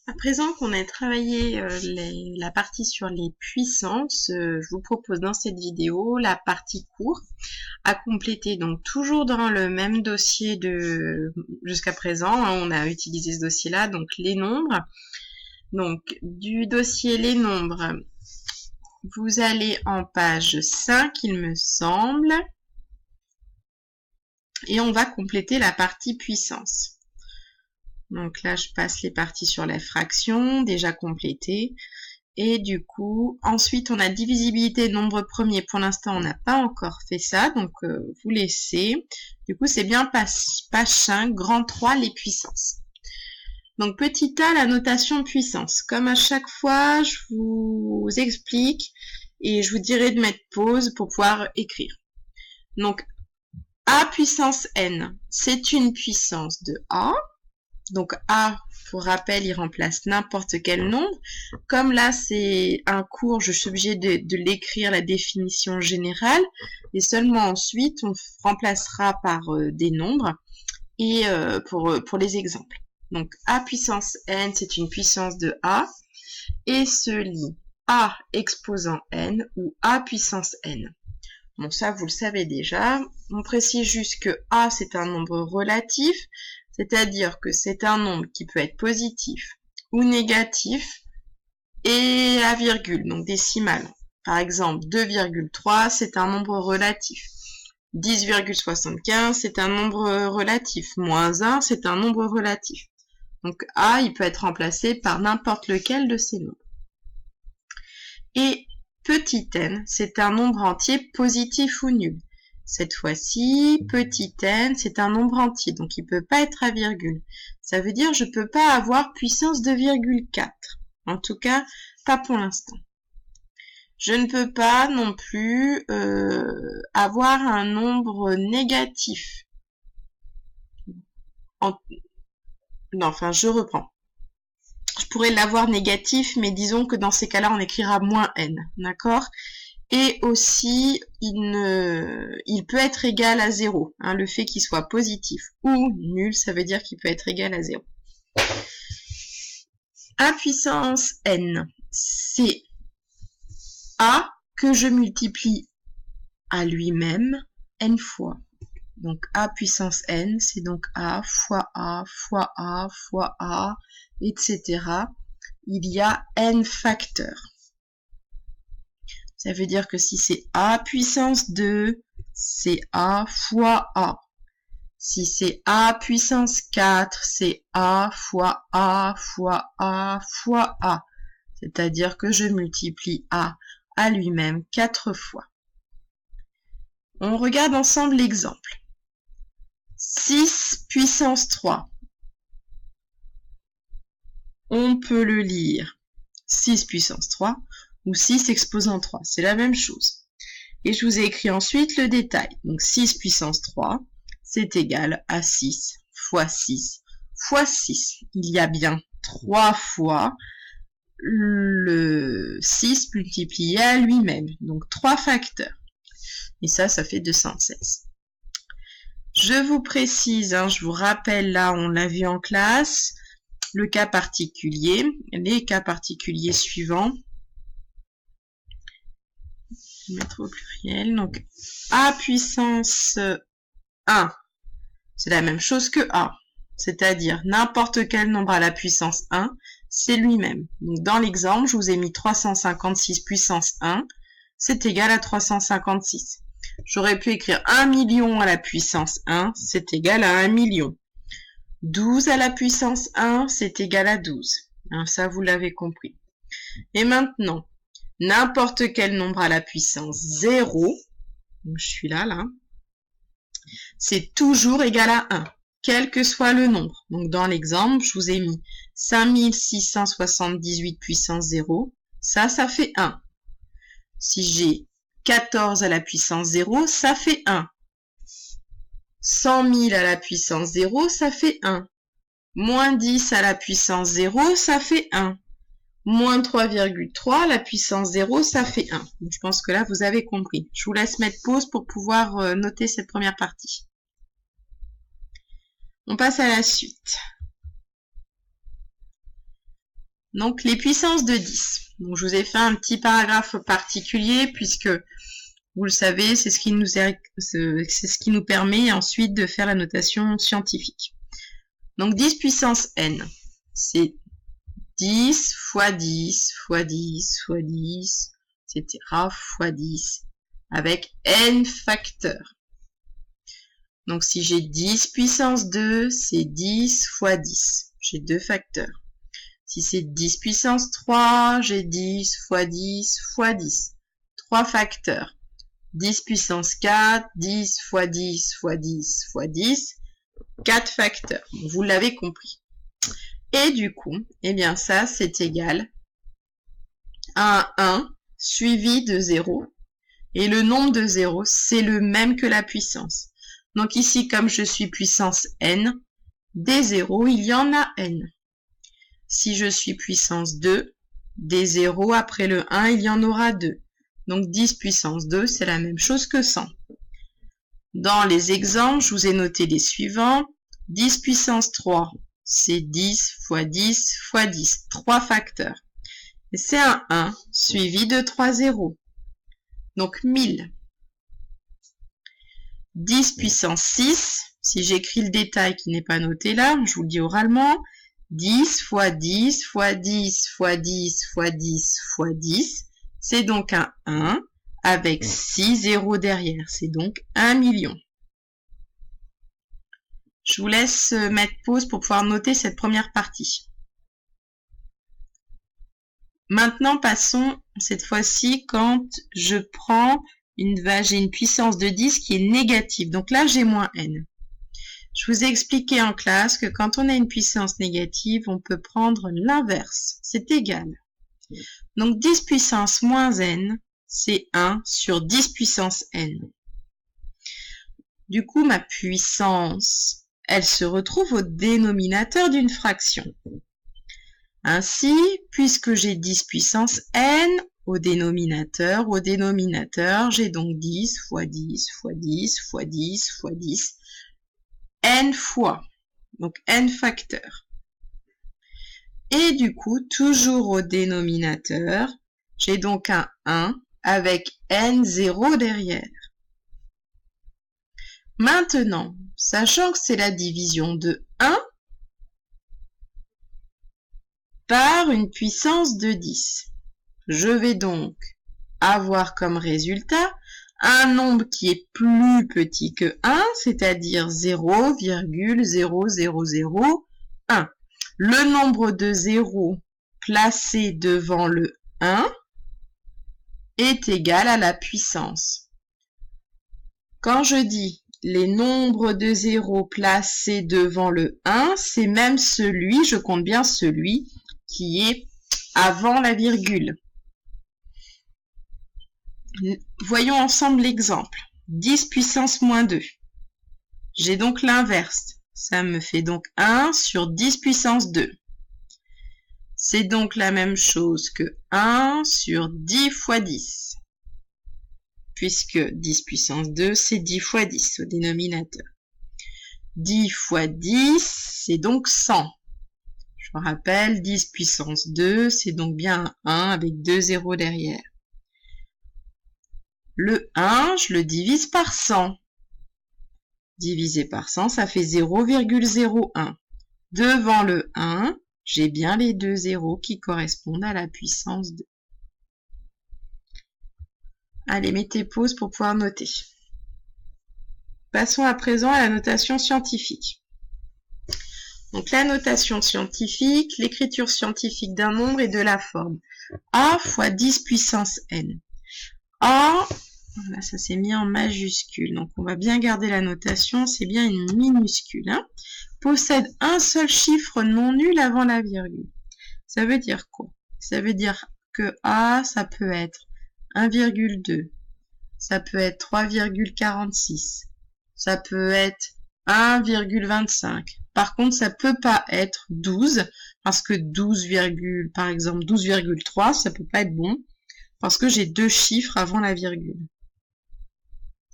À présent qu'on a travaillé la partie sur les puissances, je vous propose dans cette vidéo la partie cours à compléter, donc toujours dans le même dossier de jusqu'à présent, on a utilisé ce dossier-là, donc les nombres. Donc du dossier les nombres, vous allez en page 5, il me semble, et on va compléter la partie puissance. Donc là, je passe les parties sur la fraction, déjà complétées. Et du coup, ensuite, on a divisibilité de nombre premier. Pour l'instant, on n'a pas encore fait ça, donc vous laissez. Du coup, c'est bien page 5, grand 3, les puissances. Donc, petit a, la notation puissance. Comme à chaque fois, je vous explique et je vous dirai de mettre pause pour pouvoir écrire. Donc, a puissance n, c'est une puissance de a. Donc A, pour rappel, il remplace n'importe quel nombre. Comme là, c'est un cours, je suis obligée de l'écrire, la définition générale. Et seulement ensuite, on remplacera par des nombres et pour les exemples. Donc A puissance n, c'est une puissance de A et se lit A exposant n ou A puissance n. Bon, ça, vous le savez déjà. On précise juste que A, c'est un nombre relatif, c'est-à-dire que c'est un nombre qui peut être positif ou négatif et à virgule, donc décimal. Par exemple, 2,3, c'est un nombre relatif. 10,75, c'est un nombre relatif. Moins 1, c'est un nombre relatif. Donc A, il peut être remplacé par n'importe lequel de ces nombres. Et petit n, c'est un nombre entier positif ou nul. Cette fois-ci, petit n, c'est un nombre entier, donc il ne peut pas être à virgule. Ça veut dire que je ne peux pas avoir puissance 2,4. En tout cas, pas pour l'instant. Je ne peux pas non plus avoir un nombre négatif. Non, enfin, je reprends. Je pourrais l'avoir négatif, mais disons que dans ces cas-là, on écrira moins n, d'accord ? Et aussi, il peut être égal à 0. Hein, le fait qu'il soit positif ou nul, ça veut dire qu'il peut être égal à 0. A puissance n, c'est A que je multiplie à lui-même n fois. Donc A puissance n, c'est donc A fois A fois A fois A, etc. Il y a n facteurs. Ça veut dire que si c'est A puissance 2, c'est A fois A. Si c'est A puissance 4, c'est A fois A fois A fois A. C'est-à-dire que je multiplie A à lui-même 4 fois. On regarde ensemble l'exemple. 6 puissance 3. On peut le lire 6 puissance 3 ou 6 exposant 3. C'est la même chose. Et je vous ai écrit ensuite le détail. Donc 6 puissance 3, c'est égal à 6 fois 6 fois 6. Il y a bien 3 fois le 6 multiplié à lui-même. Donc 3 facteurs. Et ça fait 216. Je vous précise, je vous rappelle, là on l'a vu en classe, le cas particulier, les cas particuliers suivants. Je vais mettre au pluriel. Donc A puissance 1, c'est la même chose que A. C'est-à-dire n'importe quel nombre à la puissance 1, c'est lui-même. Donc dans l'exemple, je vous ai mis 356 puissance 1, c'est égal à 356. J'aurais pu écrire 1 million à la puissance 1, c'est égal à 1 million. 12 à la puissance 1, c'est égal à 12. Ça, vous l'avez compris. Et maintenant, n'importe quel nombre à la puissance 0, donc je suis là, c'est toujours égal à 1, quel que soit le nombre. Donc dans l'exemple, je vous ai mis 5678 puissance 0, ça fait 1. Si j'ai 14 à la puissance 0, ça fait 1. 100 000 à la puissance 0, ça fait 1. Moins 10 à la puissance 0, ça fait 1. Moins 3,3 à la puissance 0, ça fait 1. Donc, je pense que là, vous avez compris. Je vous laisse mettre pause pour pouvoir noter cette première partie. On passe à la suite. Donc, les puissances de 10. Donc, je vous ai fait un petit paragraphe particulier puisque, vous le savez, c'est ce qui nous permet ensuite de faire la notation scientifique. Donc, 10 puissance n, c'est 10 fois 10 fois 10 fois 10, etc. fois 10 avec n facteurs. Donc, si j'ai 10 puissance 2, c'est 10 fois 10. J'ai 2 facteurs. Si c'est 10 puissance 3, j'ai 10 fois 10 fois 10. 3 facteurs. 10 puissance 4, 10 fois 10 fois 10 fois 10. 4 facteurs. Vous l'avez compris. Et du coup, eh bien ça, c'est égal à 1 suivi de 0. Et le nombre de 0, c'est le même que la puissance. Donc ici, comme je suis puissance n, des 0, il y en a n. Si je suis puissance 2, des 0 après le 1, il y en aura 2. Donc 10 puissance 2, c'est la même chose que 100. Dans les exemples, je vous ai noté les suivants. 10 puissance 3, c'est 10 fois 10 fois 10, 3 facteurs. Et c'est un 1 suivi de 3 zéros. Donc 1000. 10 puissance 6, si j'écris le détail qui n'est pas noté là, je vous le dis oralement, 10 fois 10 fois 10 fois 10 fois 10 fois 10, c'est donc un 1 avec 6 zéros derrière, c'est donc 1 million. Je vous laisse mettre pause pour pouvoir noter cette première partie. Maintenant, passons cette fois-ci quand je prends j'ai une puissance de 10 qui est négative. Donc là, j'ai moins n. Je vous ai expliqué en classe que quand on a une puissance négative, on peut prendre l'inverse. C'est égal. Donc 10 puissance moins n, c'est 1 sur 10 puissance n. Du coup, ma puissance, elle se retrouve au dénominateur d'une fraction. Ainsi, puisque j'ai 10 puissance n, au dénominateur, j'ai donc 10 fois 10 fois 10 fois 10 fois 10, n fois, donc n facteurs. Et du coup, toujours au dénominateur, j'ai donc un 1 avec n0 derrière. Maintenant, sachant que c'est la division de 1 par une puissance de 10, je vais donc avoir comme résultat un nombre qui est plus petit que 1, c'est-à-dire 0,0001. Le nombre de zéros placé devant le 1 est égal à la puissance. Quand je dis les nombres de zéros placés devant le 1, c'est même celui, je compte bien celui qui est avant la virgule. Voyons ensemble l'exemple. 10 puissance moins 2. J'ai donc l'inverse. Ça me fait donc 1 sur 10 puissance 2. C'est donc la même chose que 1 sur 10 fois 10. Puisque 10 puissance 2, c'est 10 fois 10 au dénominateur. 10 fois 10, c'est donc 100. Je vous rappelle, 10 puissance 2, c'est donc bien un 1 avec 2 zéros derrière. Le 1, je le divise par 100. Divisé par 100, ça fait 0,01. Devant le 1, j'ai bien les 2 zéros qui correspondent à la puissance 2. Allez, mettez pause pour pouvoir noter. Passons à présent à la notation scientifique. Donc la notation scientifique, l'écriture scientifique d'un nombre et de la forme. A fois 10 puissance n. A, là ça s'est mis en majuscule, donc on va bien garder la notation, c'est bien une minuscule. Possède un seul chiffre non nul avant la virgule. Ça veut dire quoi? Ça veut dire que A, ça peut être 1,2, ça peut être 3,46, ça peut être 1,25. Par contre, ça peut pas être 12, parce que 12, par exemple 12,3, ça peut pas être bon, parce que j'ai deux chiffres avant la virgule.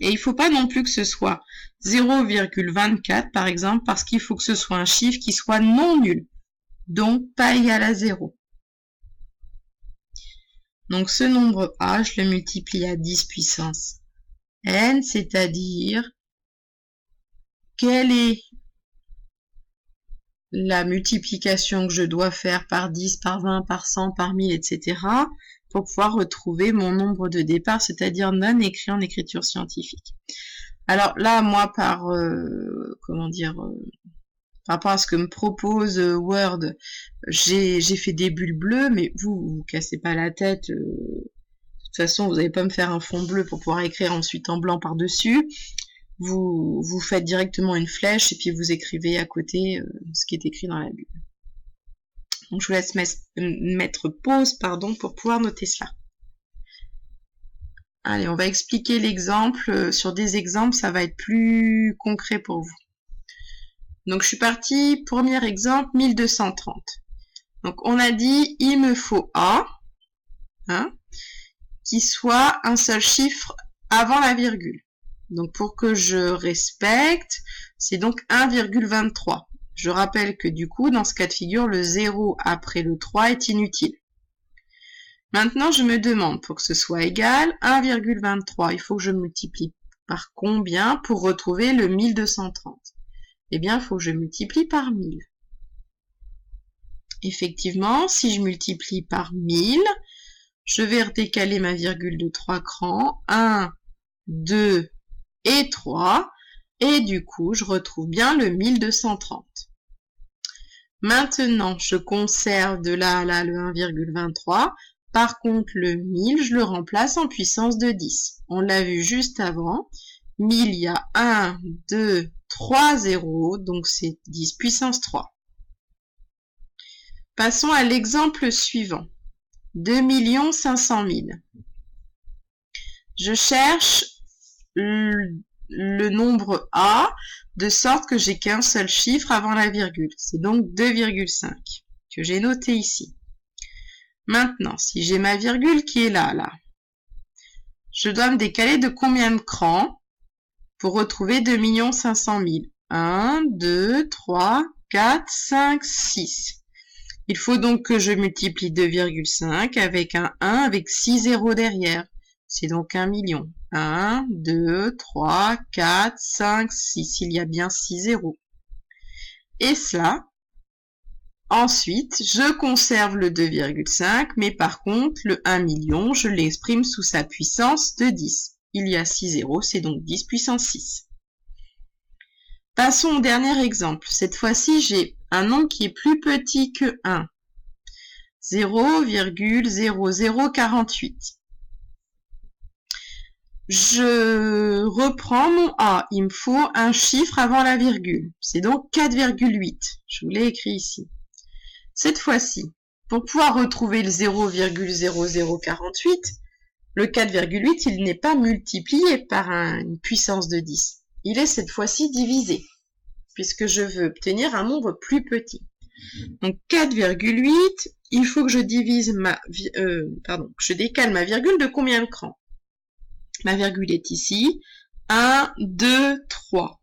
Et il faut pas non plus que ce soit 0,24 par exemple, parce qu'il faut que ce soit un chiffre qui soit non nul, donc pas égal à 0. Donc ce nombre A, je le multiplie à 10 puissance n, c'est-à-dire quelle est la multiplication que je dois faire par 10, par 20, par 100, par 1000, etc. pour pouvoir retrouver mon nombre de départ, c'est-à-dire non écrit en écriture scientifique. Alors là, moi, par rapport à ce que me propose Word, j'ai fait des bulles bleues, mais vous cassez pas la tête. De toute façon, vous n'allez pas me faire un fond bleu pour pouvoir écrire ensuite en blanc par-dessus. Vous faites directement une flèche et puis vous écrivez à côté ce qui est écrit dans la bulle. Donc je vous laisse mettre pause pour pouvoir noter cela. Allez, on va expliquer l'exemple. Sur des exemples, ça va être plus concret pour vous. Donc je suis partie, premier exemple, 1230. Donc on a dit, il me faut A, qui soit un seul chiffre avant la virgule. Donc pour que je respecte, c'est donc 1,23. Je rappelle que du coup, dans ce cas de figure, le 0 après le 3 est inutile. Maintenant, je me demande, pour que ce soit égal, 1,23, il faut que je multiplie par combien pour retrouver le 1230? Eh bien, il faut que je multiplie par 1000. Effectivement, si je multiplie par 1000, je vais redécaler ma virgule de 3 crans. 1, 2 et 3. Et du coup, je retrouve bien le 1230. Maintenant, je conserve de là à là le 1,23. Par contre, le 1000, je le remplace en puissance de 10. On l'a vu juste avant. 1000, il y a 1, 2, 3 zéros, donc c'est 10 puissance 3. Passons à l'exemple suivant. 2 500 000. Je cherche le nombre A de sorte que j'ai qu'un seul chiffre avant la virgule. C'est donc 2,5 que j'ai noté ici. Maintenant, si j'ai ma virgule qui est là, je dois me décaler de combien de crans pour retrouver 2 500 000? 1, 2, 3, 4, 5, 6. Il faut donc que je multiplie 2,5 avec un 1 avec 6 zéros derrière. C'est donc 1 million. 1, 2, 3, 4, 5, 6. Il y a bien 6 zéros. Et cela, ensuite, je conserve le 2,5, mais par contre, le 1 million, je l'exprime sous sa puissance de 10. Il y a 6 zéros, c'est donc 10 puissance 6. Passons au dernier exemple. Cette fois-ci, j'ai un nombre qui est plus petit que 1. 0,0048. Je reprends mon A. Il me faut un chiffre avant la virgule. C'est donc 4,8. Je vous l'ai écrit ici. Cette fois-ci, pour pouvoir retrouver le 0,0048, le 4,8, il n'est pas multiplié par une puissance de 10. Il est cette fois-ci divisé, puisque je veux obtenir un nombre plus petit. Donc 4,8, il faut que je divise je décale ma virgule de combien de crans? Ma virgule est ici, 1, 2, 3.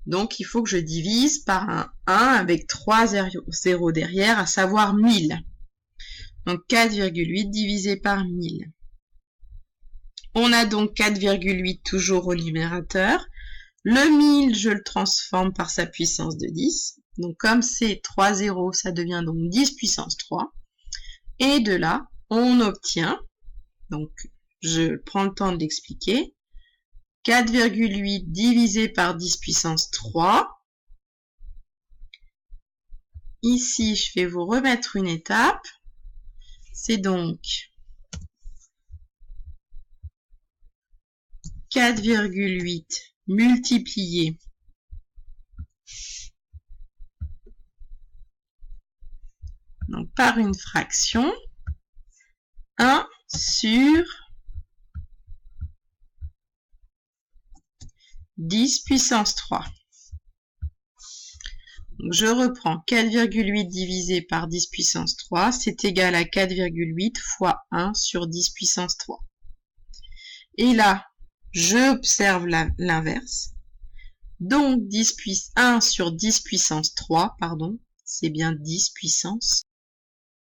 Donc il faut que je divise par un 1 avec 3 zéros derrière, à savoir 1000. Donc 4,8 divisé par 1000. On a donc 4,8 toujours au numérateur. Le 1000, je le transforme par sa puissance de 10. Donc comme c'est 3 zéros, ça devient donc 10 puissance 3. Et de là, on obtient, donc je prends le temps de l'expliquer, 4,8 divisé par 10 puissance 3. Ici, je vais vous remettre une étape. C'est donc 4,8 multiplié donc par une fraction, 1 sur 10 puissance 3. Donc je reprends 4,8 divisé par 10 puissance 3, c'est égal à 4,8 fois 1 sur 10 puissance 3. Et là, j'observe l'inverse. Donc 1 sur 10 puissance 3, c'est bien 10 puissance